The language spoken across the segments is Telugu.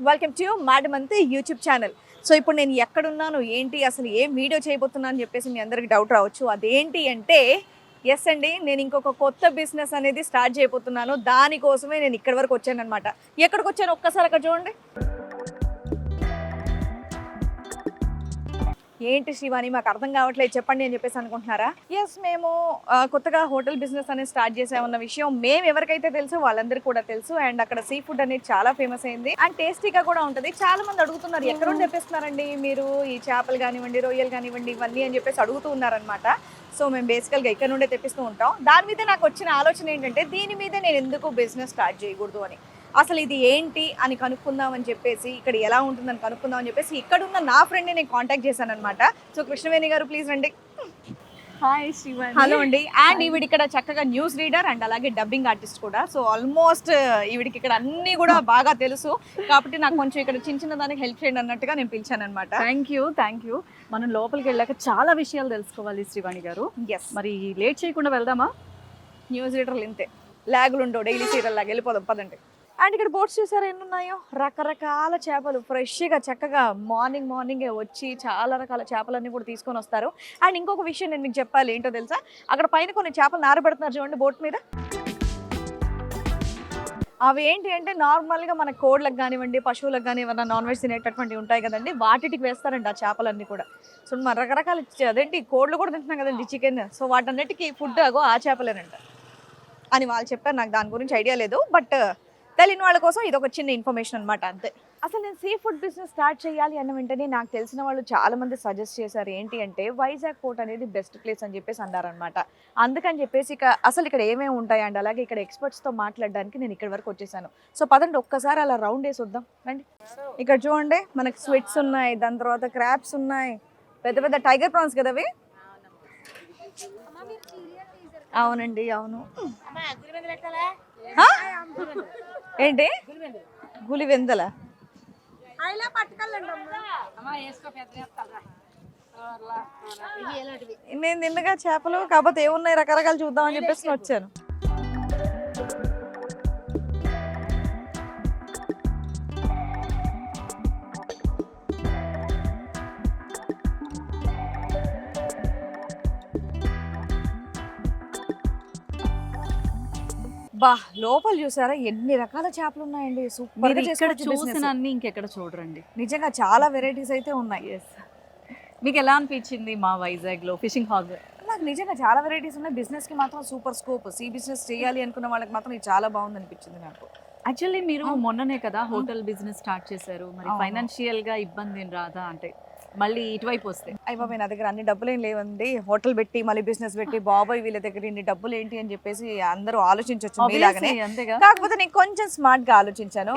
Welcome to Madamanthi YouTube channel. So ఇప్పుడు నేను ఎక్కడున్నాను, ఏంటి, అసలు ఏం వీడియో చేయబోతున్నాను అని చెప్పేసి మీ అందరికి డౌట్ రావచ్చు. అదేంటి అంటే ఎస్ అండి, నేను ఇంకొక కొత్త బిజినెస్ అనేది స్టార్ట్ చేయబోతున్నాను. దానికోసమే నేను ఇక్కడి వరకు వచ్చాను అనమాట. ఎక్కడికి వచ్చాను ఒక్కసారి అక్కడ చూడండి. ఏంటి శివాని మాకు అర్థం కావట్లేదు చెప్పండి అని చెప్పేసి అనుకుంటున్నారా? ఎస్, మేము కొత్తగా హోటల్ బిజినెస్ అనేది స్టార్ట్ చేసామన్న విషయం మేము ఎవరికైతే తెలుసో వాళ్ళందరికీ కూడా తెలుసు. అండ్ అక్కడ సీ ఫుడ్ అనేది చాలా ఫేమస్ అయింది అండ్ టేస్టీగా కూడా ఉంటుంది. చాలా మంది అడుగుతున్నారు ఎక్కడ నుండి తెప్పిస్తున్నారండి మీరు ఈ చేపలు కానివ్వండి, రొయ్యలు కానివ్వండి, ఇవన్నీ అని చెప్పేసి అడుగుతూ ఉన్నారనమాట. సో మేము బేసికల్గా ఇక్కడ నుండే తెప్పిస్తూ ఉంటాం. దాని మీద నాకు వచ్చిన ఆలోచన ఏంటంటే దీని మీద నేను ఎందుకు బిజినెస్ స్టార్ట్ చేయకూడదు అని, అసలు ఇది ఏంటి అని కనుక్కుందామని చెప్పేసి, ఇక్కడ ఎలా ఉంటుందని కనుక్కుందామని చెప్పేసి ఇక్కడున్న నా ఫ్రెండ్ని నేను కాంటాక్ట్ చేశాను అనమాట. సో కృష్ణవేణి గారు ప్లీజ్ రండి. హాయ్ శివాని. హలో అండి. అండ్ ఈవిడ ఇక్కడ చక్కగా న్యూస్ రీడర్ అండ్ అలాగే డబ్బింగ్ ఆర్టిస్ట్ కూడా. సో ఆల్మోస్ట్ ఈవిడికి ఇక్కడ అన్ని కూడా బాగా తెలుసు కాబట్టి నాకు కొంచెం ఇక్కడ చిన్న చిన్న దానికి హెల్ప్ చేయండి అన్నట్టుగా నేను పిలిచాను అనమాట. Thank you. మనం లోపలికి వెళ్ళాక చాలా విషయాలు తెలుసుకోవాలి శ్రీవాణి గారు. ఎస్, మరి లేట్ చేయకుండా వెళ్దామా? న్యూస్ రీడర్లు ఇంతే, లాగులు ఉండవు, డైలీ సీరియల్ లాగా వెళ్ళిపోదాం పదండి. అండ్ ఇక్కడ బోట్స్ చూసారా ఎన్ని ఉన్నాయో, రకరకాల చేపలు ఫ్రెష్గా చక్కగా మార్నింగే వచ్చి చాలా రకాల చేపలన్నీ కూడా తీసుకొని వస్తారు. అండ్ ఇంకొక విషయం నేను మీకు చెప్పాలి, ఏంటో తెలుసా, అక్కడ పైన కొన్ని చేపలు నారబెడుతున్నారు చూడండి బోట్ మీద. అవి ఏంటి అంటే నార్మల్గా మన కోళ్ళకి కానివ్వండి, పశువులకు కానీ ఏమన్నా నాన్ వెజ్ తినేటటువంటివి ఉంటాయి కదండి, వాటికి వేస్తారండి ఆ చేపలన్నీ కూడా. సో మన రకరకాల అదేంటి కోళ్ళు కూడా తింటున్నాం కదండి, చికెన్. సో వాటన్నిటికీ ఫుడ్ అగో ఆ చేపలేనంట అని వాళ్ళు చెప్పారు. నాకు దాని గురించి ఐడియా లేదు, బట్ తెలియని వాళ్ళ కోసం ఇది ఒక చిన్న ఇన్ఫర్మేషన్ అనమాట, అంతే. అసలు నేను సీ ఫుడ్ బిజినెస్ స్టార్ట్ చేయాలి అన్న వెంటనే నాకు తెలిసిన వాళ్ళు చాలా మంది సజెస్ట్ చేశారు ఏంటి అంటే వైజాగ్ పోర్ట్ అనేది బెస్ట్ ప్లేస్ అని చెప్పేసి అన్నారనమాట. అందుకని చెప్పేసి అసలు ఇక్కడ ఏమేమి ఉంటాయండి, అలాగే ఇక్కడ ఎక్స్పర్ట్స్తో మాట్లాడడానికి నేను ఇక్కడ వరకు వచ్చేసాను. సో పదండి ఒక్కసారి అలా రౌండ్ వేసి వద్దాం రండి. ఇక్కడ చూడండి మనకి స్వీట్స్ ఉన్నాయి, దాని తర్వాత క్రాబ్స్ ఉన్నాయి, పెద్ద పెద్ద టైగర్ ప్రాన్స్ కదా అవి. అవునండి అవును. ఏంటి గులివెందల? నేను తిన్నగా చేపలు, కాకపోతే ఏమున్నాయి రకరకాలు చూద్దామని చెప్పేసి వచ్చాను. బా లోపల చూసారా ఎన్ని రకాల చేపలు ఉన్నాయండి, సూపర్. చూసినన్ని ఇంకెక్కడ చూడరండి, నిజంగా చాలా వెరైటీస్ అయితే ఉన్నాయి. మీకు ఎలా అనిపించింది మా వైజాగ్ లో ఫిషింగ్ హార్బర్? నాకు నిజంగా చాలా వెరైటీస్ ఉన్నాయి. బిజినెస్ కి మాత్రం సూపర్ స్కోప్. సీ బిజినెస్ చేయాలి అనుకున్న వాళ్ళకి మాత్రం ఇది చాలా బాగుంది అనిపించింది నాకు. యాక్చువల్లీ మీరు మొన్ననే కదా హోటల్ బిజినెస్ స్టార్ట్ చేశారు, మరి ఫైనాన్షియల్ గా ఇబ్బంది ఏం రాదా? అంటే మళ్ళీ ఇటువైపు వస్తే అయిపోయి నా దగ్గర అన్ని డబ్బులు ఏం లేవండి, హోటల్ పెట్టి మళ్ళీ బిజినెస్ పెట్టి బాబాయ్ వీళ్ళ దగ్గర ఇన్ని డబ్బులు ఏంటి అని చెప్పేసి అందరూ ఆలోచించవచ్చు మీలాగనే. కాకపోతే నేను కొంచెం స్మార్ట్ గా ఆలోచించాను.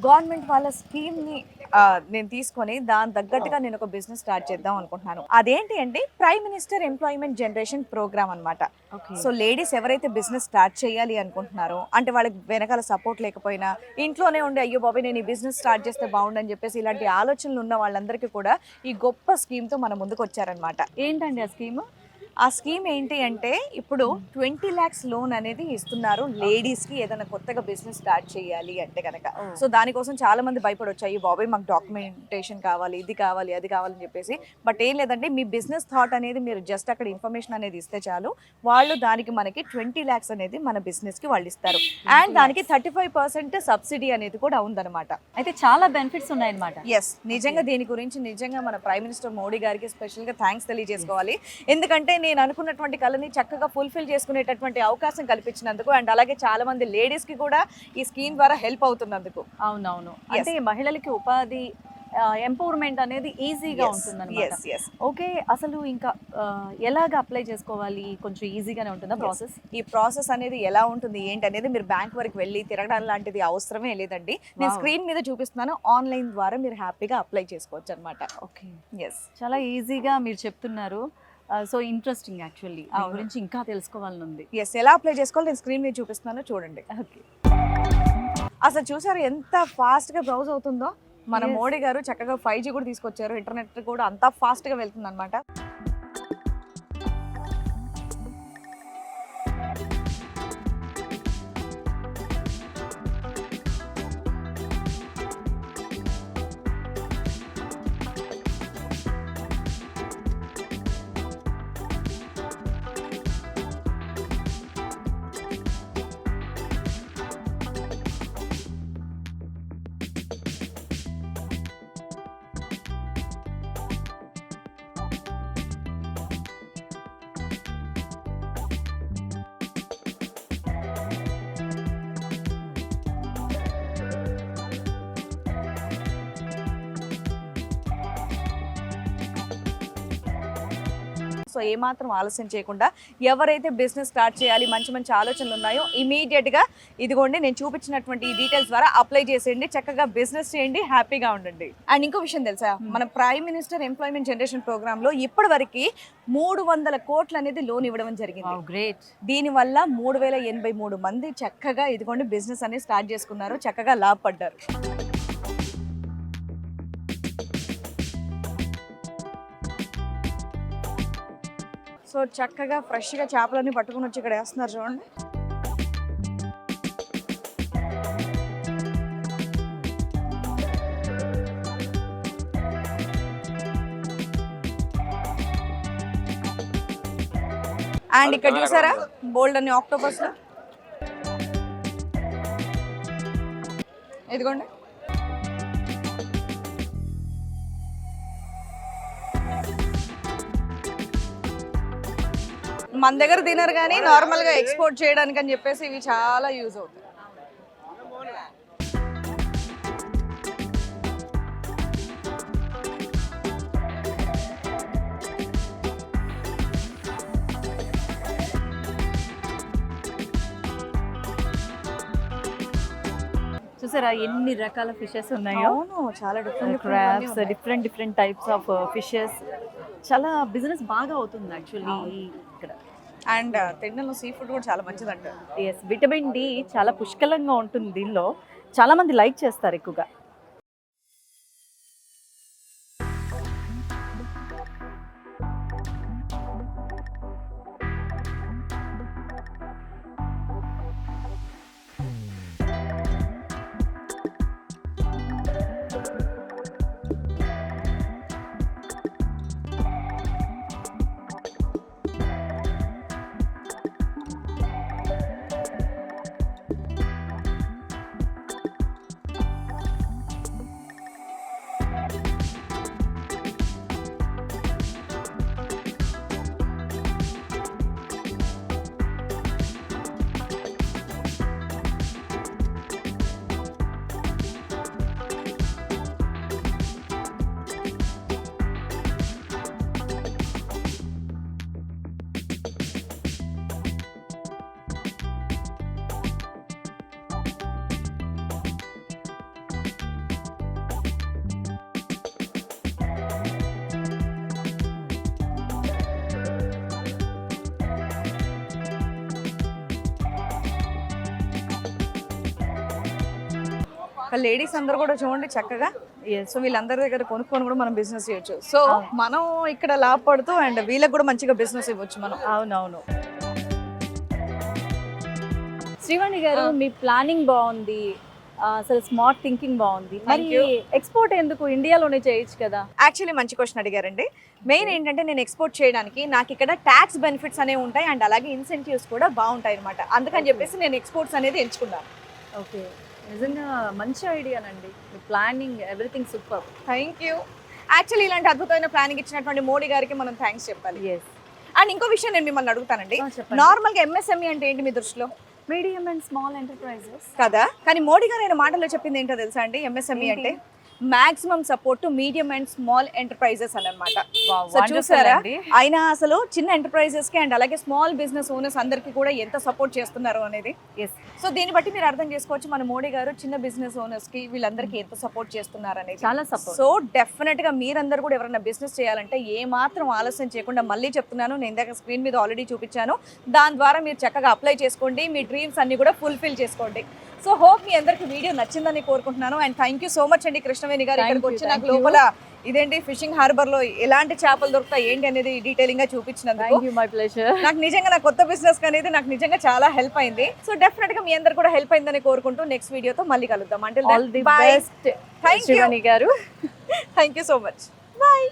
గవర్నమెంట్ వాళ్ళ స్కీమ్ ని నేను తీసుకొని దాని తగ్గట్టుగా నేను ఒక బిజినెస్ స్టార్ట్ చేద్దాం అనుకుంటున్నాను. అదేంటి అంటే prime minister employment generation programme అనమాట. సో లేడీస్ ఎవరైతే బిజినెస్ స్టార్ట్ చేయాలి అనుకుంటున్నారో, అంటే వాళ్ళకి వెనకాల సపోర్ట్ లేకపోయినా ఇంట్లోనే ఉండి అయ్యో బాబాయ్ నేను ఈ బిజినెస్ స్టార్ట్ చేస్తే బాగుండని చెప్పేసి ఇలాంటి ఆలోచనలు ఉన్న వాళ్ళందరికీ కూడా ఈ గొప్ప స్కీమ్తో మన ముందుకు వచ్చారనమాట. ఏంటండి ఆ స్కీమ్? ఆ స్కీమ్ ఏంటి అంటే ఇప్పుడు 20 lakhs లోన్ అనేది ఇస్తున్నారు లేడీస్ కి ఏదైనా కొత్తగా బిజినెస్ స్టార్ట్ చేయాలి అంటే కనుక. సో దానికోసం చాలా మంది భయపడొచ్చాయి, బాబాయ్ మాకు డాక్యుమెంటేషన్ కావాలి, ఇది కావాలి, అది కావాలని చెప్పేసి. బట్ ఏం లేదండి, మీ బిజినెస్ థాట్ అనేది మీరు జస్ట్ అక్కడ ఇన్ఫర్మేషన్ అనేది ఇస్తే చాలు, వాళ్ళు దానికి మనకి 20 lakhs అనేది మన బిజినెస్ కి వాళ్ళు ఇస్తారు. అండ్ దానికి 35% సబ్సిడీ అనేది కూడా ఉందన్నమాట. అయితే చాలా బెనిఫిట్స్ ఉన్నాయన్నమాట. ఎస్, నిజంగా దీని గురించి నిజంగా మన ప్రైమ్ మినిస్టర్ మోడీ గారికి స్పెషల్ గా థ్యాంక్స్ తెలియజేసుకోవాలి. ఎందుకంటే నేను అనుకున్నటువంటి కళని చక్కగా ఫుల్ఫిల్ చేసుకునేటటువంటి అవకాశం కల్పించినందుకు, అండ్ అలాగే చాలా మంది లేడీస్ కి కూడా ఈ స్కీమ్ ద్వారా హెల్ప్ అవుతున్నందుకు. అవునవును, అంటే మహిళలకి ఉపాధి ఎంపవర్మెంట్ అనేది ఈజీగా ఉంటుంది. ఓకే, అసలు ఇంకా ఎలాగ అప్లై చేసుకోవాలి? కొంచెం ఈజీగానే ఉంటుందా ప్రాసెస్? ఈ ప్రాసెస్ అనేది ఎలా ఉంటుంది ఏంటి అనేది మీరు బ్యాంక్ వరకు వెళ్ళి తిరగడం లాంటిది అవసరమే లేదండి. నేను స్క్రీన్ మీద చూపిస్తున్నాను, ఆన్లైన్ ద్వారా మీరు హ్యాపీగా అప్లై చేసుకోవచ్చు అనమాట. ఓకే, ఎస్, చాలా ఈజీగా మీరు చెప్తున్నారు. సో ఇంట్రెస్టింగ్, యాక్చువల్లీ ఆ గురించి ఇంకా తెలుసుకోవాలని ఉంది. ఎస్, ఎలా అప్లై చేసుకోవాలి నేను స్క్రీన్ మీద చూపిస్తున్నాను చూడండి. ఓకే, అసలు చూసారు ఎంత ఫాస్ట్గా బ్రౌజ్ అవుతుందో. మన మోడీ గారు చక్కగా 5G కూడా తీసుకొచ్చారు, ఇంటర్నెట్ కూడా అంతా ఫాస్ట్గా వెళ్తుంది అనమాట. సో ఏమాత్రం ఆలస్యం చేయకుండా ఎవరైతే బిజినెస్ స్టార్ట్ చేయాలి మంచి మంచి ఆలోచనలు ఉన్నాయో ఇమీడియట్గా ఇదిగోండి నేను చూపించినటువంటి ఈ డీటెయిల్స్ ద్వారా అప్లై చేసేయండి, చక్కగా బిజినెస్ చేయండి, హ్యాపీగా ఉండండి. అండ్ ఇంకో విషయం తెలుసా, మన prime minister employment generation programme లో ఇప్పటివరకు 300 కోట్లు అనేది లోన్ ఇవ్వడం జరిగింది. గ్రేట్. దీనివల్ల 3083 మంది చక్కగా ఇదిగోండి బిజినెస్ అనేది స్టార్ట్ చేసుకున్నారు, చక్కగా లాభపడ్డారు. సో చక్కగా ఫ్రెష్గా చేపలన్నీ పట్టుకుని వచ్చి ఇక్కడ వేస్తున్నారు చూడండి. అండ్ ఇక్కడ చూసారా బోల్డ్ అన్ని ఆక్టోపస్, ఇదిగోండి. మన దగ్గర తినరు కానీ నార్మల్గా ఎక్స్పోర్ట్ చేయడానికి అని చెప్పేసి ఇవి చాలా యూజ్ అవుతాయి. చూసారా ఎన్ని రకాల ఫిషెస్ ఉన్నాయో. అవును, చాలా crabs, different types of fishes. చాలా బిజినెస్ బాగా అవుతుంది యాక్చువల్లీ ఇక్కడ. అండ్ తిండిలో సీ ఫుడ్ కూడా చాలా మంచిదంట. ఎస్, విటమిన్ డి చాలా పుష్కలంగా ఉంటుంది దీనిలో. చాలా మంది లైక్ చేస్తారు ఎక్కువగా. లేడీస్ అందరూ కూడా చూడండి చక్కగా. సో వీళ్ళందరి దగ్గర కొనుక్కొని కూడా మనం బిజినెస్ చేయొచ్చు. సో మనం ఇక్కడ లాభపడుతూ అండ్ వీళ్ళకి కూడా మంచిగా బిజినెస్ ఇవ్వచ్చు మనం. అవునవును. శ్రీవాణి గారు, మీ ప్లానింగ్ బాగుంది, అసలు స్మార్ట్ థింకింగ్ బాగుంది. మరి ఎక్స్పోర్ట్ ఎందుకు, ఇండియాలోనే చేయొచ్చు కదా? యాక్చువల్లీ మంచి క్వశ్చన్ అడిగారండి. మెయిన్ ఏంటంటే నేను ఎక్స్పోర్ట్ చేయడానికి నాకు ఇక్కడ ట్యాక్స్ బెనిఫిట్స్ అనేవి ఉంటాయి అండ్ అలాగే ఇన్సెంటివ్స్ కూడా బాగుంటాయి అనమాట. అందుకని చెప్పేసి నేను ఎక్స్పోర్ట్స్ అనేది ఎంచుకున్నాను. ఓకే, నిజంగా మంచి ఐడియానండి. మీ planning everything super. Thank you. Actually ఇలాంటి అద్భుతమైన ప్లానింగ్ ఇచ్చినటువంటి మోడీ గారికి మనం థ్యాంక్స్ చెప్పాలి. ఎస్. అండ్ ఇంకో విషయం నేను మిమ్మల్ని అడుగుతానండి, నార్మల్గా ఎంఎస్ఎంఈ అంటే ఏంటి మీ దృష్టిలో? మీడియం అండ్ స్మాల్ ఎంటర్ప్రైజెస్ కదా, కానీ మోడీ గారు ఆయన మాటల్లో చెప్పింది ఏంటో తెలుసా అండి? ఎంఎస్ఎంఈ అంటే maximum support to medium and small enterprises అన్నమాట. సో చూసారా ఆయన అసలు చిన్న ఎంటర్ప్రైజెస్ కి అండ్ అలాగే స్మాల్ బిజినెస్ ఓనర్స్ అందరికి కూడా ఎంత సపోర్ట్ చేస్తున్నారు అనేది. సో దీన్ని బట్టి మీరు అర్థం చేసుకోవచ్చు మన మోడీ గారు చిన్న బిజినెస్ ఓనర్స్ కి వీళ్ళందరికీ ఎంత సపోర్ట్ చేస్తున్నారు అనేది. చాలా సపోర్ట్. సో డెఫినెట్ గా మీరందరూ కూడా ఎవరైనా బిజినెస్ చేయాలంటే ఏ మాత్రం ఆలస్యం చేయకుండా, మళ్ళీ చెప్తున్నాను, నేను ఇందాక స్క్రీన్ మీద ఆల్రెడీ చూపించాను, దాని ద్వారా మీరు చక్కగా అప్లై చేసుకోండి, మీ డ్రీమ్స్ అన్ని కూడా ఫుల్ఫిల్ చేసుకోండి. సో హోప్ మీ అందరికి వీడియో నచ్చిందని కోరుకుంటున్నాను. And thank you so much అండి కృష్ణవేణి గారు, ఇక్కడికి వచ్చి నాకు లోపల ఇదేంటి ఫిషింగ్ హార్బర్ లో ఎలాంటి చేపలు దొరుకుతాయి ఏంటి అనేది డీటెయిలింగ్ గా చూపించినందుకు. My pleasure. నాకు నిజంగా నా కొత్త బిజినెస్ అనేది నాకు నిజంగా చాలా హెల్ప్ అయింది. సో డెఫినెట్ గా మీ అందరు కూడా హెల్ప్ అయిందని కోరుకుంటూ నెక్స్ట్ వీడియోతో మళ్ళీ కలుద్దాం. అంటే ఆల్ ది బెస్ట్ శ్రీవాణి గారు. Thank you so much. Bye.